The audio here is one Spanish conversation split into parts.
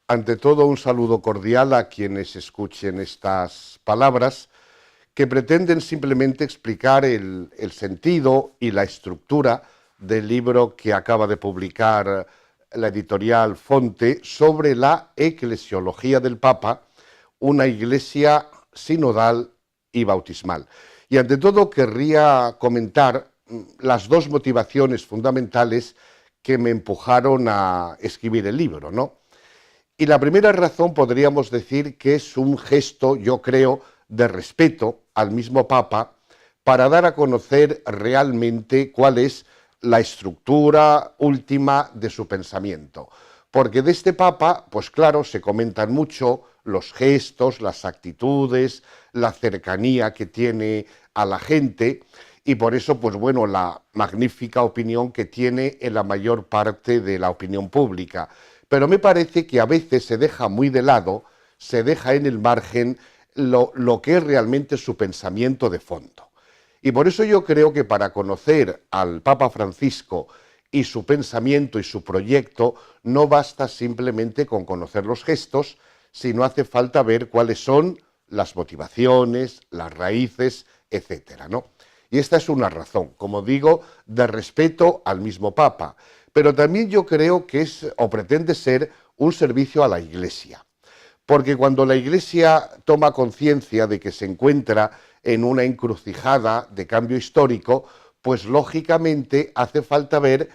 Ante todo, un saludo cordial a quienes escuchen estas palabras que pretenden simplemente explicar el sentido y la estructura del libro que acaba de publicar la editorial Fonte sobre la eclesiología del Papa, una iglesia sinodal y bautismal. Y ante todo querría comentar las dos motivaciones fundamentales que me empujaron a escribir el libro, ¿no? Y la primera razón podríamos decir que es un gesto, yo creo, de respeto al mismo Papa para dar a conocer realmente cuál es la estructura última de su pensamiento. Porque de este Papa, pues claro, se comentan mucho los gestos, las actitudes, la cercanía que tiene a la gente y por eso, pues bueno, la magnífica opinión que tiene en la mayor parte de la opinión pública. Pero me parece que a veces se deja muy de lado, se deja en el margen lo que es realmente su pensamiento de fondo. Y por eso yo creo que para conocer al Papa Francisco y su pensamiento y su proyecto, no basta simplemente con conocer los gestos, sino hace falta ver cuáles son las motivaciones, las raíces, etcétera, ¿no? Y esta es una razón, como digo, de respeto al mismo Papa, pero también yo creo que es o pretende ser un servicio a la Iglesia. Porque cuando la Iglesia toma conciencia de que se encuentra en una encrucijada de cambio histórico, pues lógicamente hace falta ver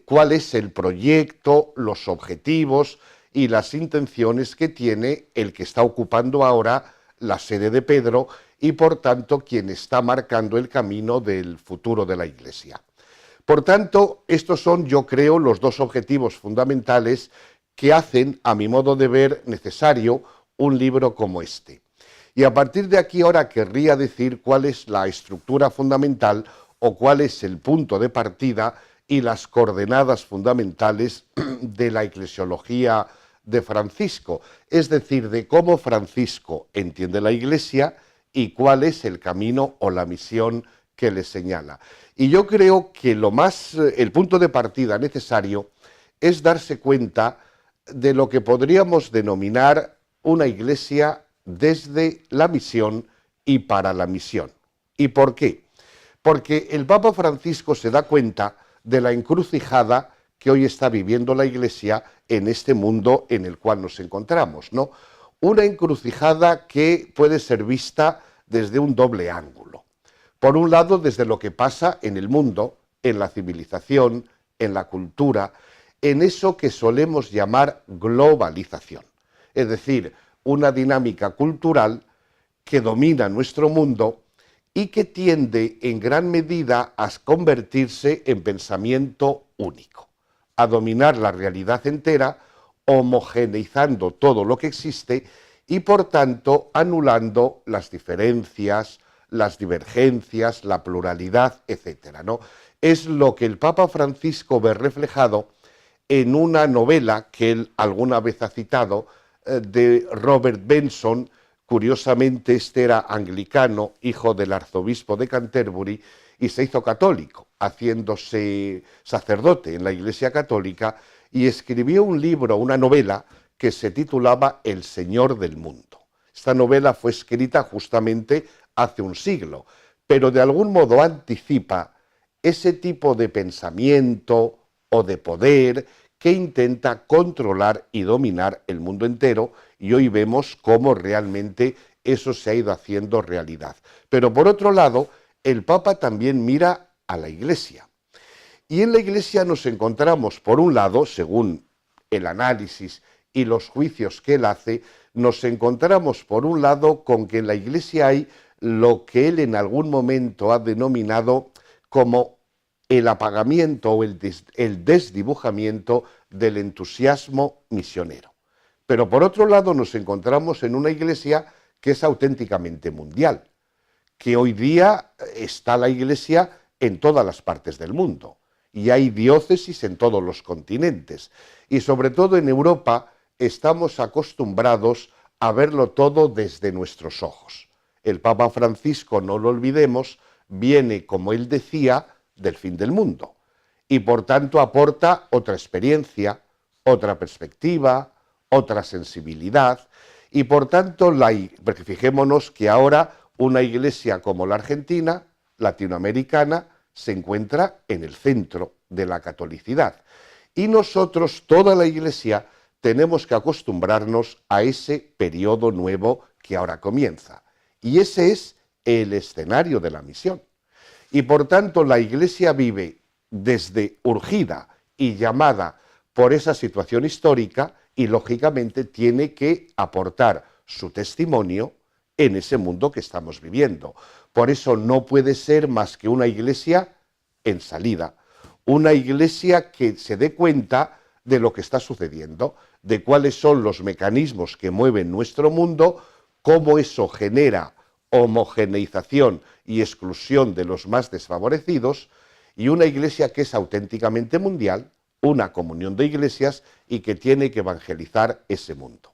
cuál es el proyecto, los objetivos y las intenciones que tiene el que está ocupando ahora la sede de Pedro y por tanto quien está marcando el camino del futuro de la Iglesia. Por tanto, estos son, yo creo, los dos objetivos fundamentales que hacen, a mi modo de ver, necesario un libro como este. Y a partir de aquí ahora querría decir cuál es la estructura fundamental o cuál es el punto de partida y las coordenadas fundamentales de la eclesiología de Francisco, es decir, de cómo Francisco entiende la Iglesia y cuál es el camino o la misión que le señala. Y yo creo que el punto de partida necesario es darse cuenta de lo que podríamos denominar una iglesia desde la misión y para la misión. ¿Y por qué? Porque el Papa Francisco se da cuenta de la encrucijada que hoy está viviendo la Iglesia en este mundo en el cual nos encontramos, ¿no? Una encrucijada que puede ser vista desde un doble ángulo. Por un lado, desde lo que pasa en el mundo, en la civilización, en la cultura, en eso que solemos llamar globalización, es decir, una dinámica cultural que domina nuestro mundo y que tiende en gran medida a convertirse en pensamiento único, a dominar la realidad entera, homogeneizando todo lo que existe y por tanto anulando las diferencias, las divergencias, la pluralidad, etcétera, ¿no? Es lo que el Papa Francisco ve reflejado en una novela que él alguna vez ha citado de Robert Benson. Curiosamente, este era anglicano, hijo del arzobispo de Canterbury, y se hizo católico, haciéndose sacerdote en la Iglesia Católica, y escribió un libro, una novela, que se titulaba El Señor del Mundo. Esta novela fue escrita justamente hace un siglo, pero de algún modo anticipa ese tipo de pensamiento o de poder que intenta controlar y dominar el mundo entero, y hoy vemos cómo realmente eso se ha ido haciendo realidad. Pero por otro lado, el Papa también mira a la Iglesia. Y en la Iglesia nos encontramos, por un lado, según el análisis y los juicios que él hace, nos encontramos, por un lado, con que en la Iglesia hay lo que él en algún momento ha denominado como el apagamiento o el desdibujamiento del entusiasmo misionero. Pero por otro lado nos encontramos en una Iglesia que es auténticamente mundial, que hoy día está la Iglesia en todas las partes del mundo y hay diócesis en todos los continentes y sobre todo en Europa estamos acostumbrados a verlo todo desde nuestros ojos. El Papa Francisco, no lo olvidemos, viene, como él decía, del fin del mundo y por tanto aporta otra experiencia, otra perspectiva, otra sensibilidad, y por tanto, porque fijémonos que ahora una iglesia como la argentina, latinoamericana, se encuentra en el centro de la catolicidad. Y nosotros, toda la iglesia, tenemos que acostumbrarnos a ese periodo nuevo que ahora comienza. Y ese es el escenario de la misión. Y por tanto, la iglesia vive desde urgida y llamada por esa situación histórica y lógicamente tiene que aportar su testimonio en ese mundo que estamos viviendo. Por eso no puede ser más que una iglesia en salida, una iglesia que se dé cuenta de lo que está sucediendo, de cuáles son los mecanismos que mueven nuestro mundo, cómo eso genera homogeneización y exclusión de los más desfavorecidos, y una iglesia que es auténticamente mundial, una comunión de iglesias y que tiene que evangelizar ese mundo.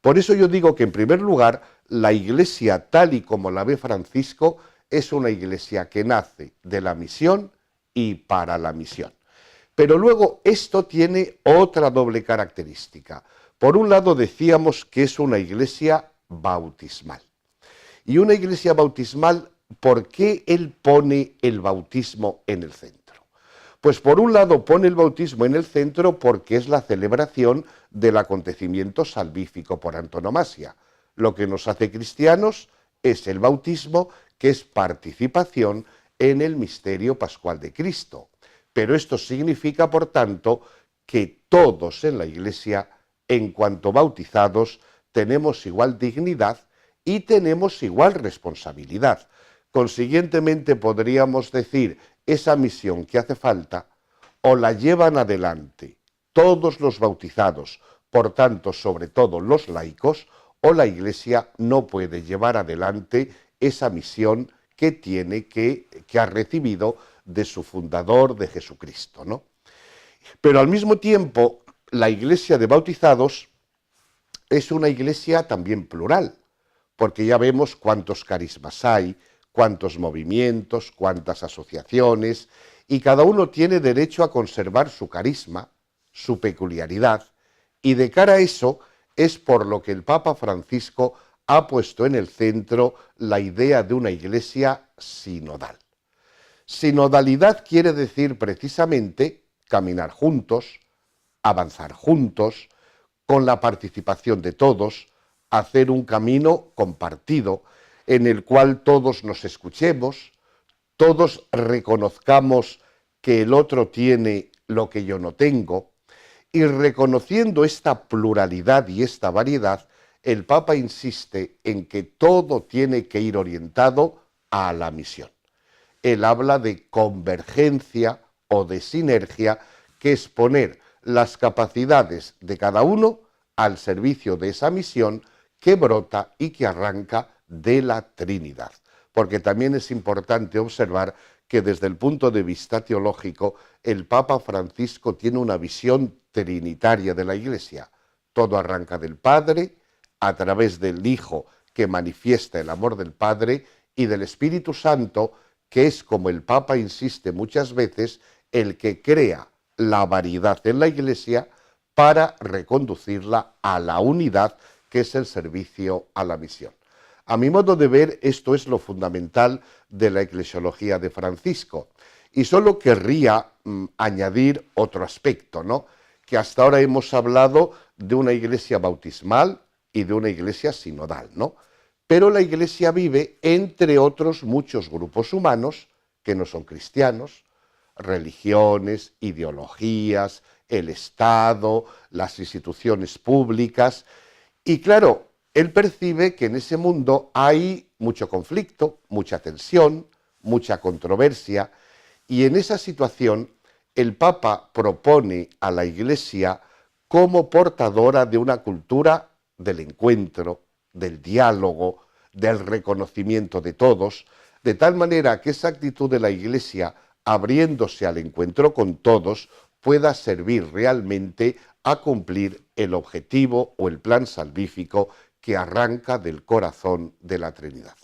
Por eso yo digo que en primer lugar, la iglesia tal y como la ve Francisco es una iglesia que nace de la misión y para la misión. Pero luego esto tiene otra doble característica. Por un lado decíamos que es una iglesia bautismal. Y una iglesia bautismal, ¿por qué él pone el bautismo en el centro? Pues por un lado pone el bautismo en el centro porque es la celebración del acontecimiento salvífico por antonomasia. Lo que nos hace cristianos es el bautismo, que es participación en el misterio pascual de Cristo. Pero esto significa, por tanto, que todos en la Iglesia, en cuanto bautizados, tenemos igual dignidad y tenemos igual responsabilidad. Consiguientemente podríamos decir, esa misión que hace falta, o la llevan adelante todos los bautizados, por tanto, sobre todo los laicos, o la Iglesia no puede llevar adelante esa misión que ha recibido de su fundador, de Jesucristo, ¿no? Pero al mismo tiempo, la Iglesia de bautizados es una iglesia también plural, porque ya vemos cuántos carismas hay, cuántos movimientos, cuántas asociaciones, y cada uno tiene derecho a conservar su carisma, su peculiaridad, y de cara a eso es por lo que el Papa Francisco ha puesto en el centro la idea de una iglesia sinodal. Sinodalidad quiere decir precisamente caminar juntos, avanzar juntos, con la participación de todos, hacer un camino compartido en el cual todos nos escuchemos, todos reconozcamos que el otro tiene lo que yo no tengo, y reconociendo esta pluralidad y esta variedad, el Papa insiste en que todo tiene que ir orientado a la misión. Él habla de convergencia o de sinergia, que es poner las capacidades de cada uno al servicio de esa misión que brota y que arranca de la Trinidad. Porque también es importante observar que desde el punto de vista teológico, el Papa Francisco tiene una visión trinitaria de la Iglesia. Todo arranca del Padre, a través del Hijo que manifiesta el amor del Padre, y del Espíritu Santo, que es, como el Papa insiste muchas veces, el que crea la variedad en la Iglesia para reconducirla a la unidad, que es el servicio a la misión. A mi modo de ver, esto es lo fundamental de la eclesiología de Francisco. Y solo querría añadir otro aspecto, ¿no? Que hasta ahora hemos hablado de una iglesia bautismal y de una iglesia sinodal, ¿no? Pero la iglesia vive entre otros muchos grupos humanos que no son cristianos, religiones, ideologías, el Estado, las instituciones públicas. Y claro, él percibe que en ese mundo hay mucho conflicto, mucha tensión, mucha controversia, y en esa situación el Papa propone a la Iglesia como portadora de una cultura del encuentro, del diálogo, del reconocimiento de todos, de tal manera que esa actitud de la Iglesia, abriéndose al encuentro con todos, pueda servir realmente a cumplir el objetivo o el plan salvífico que arranca del corazón de la Trinidad.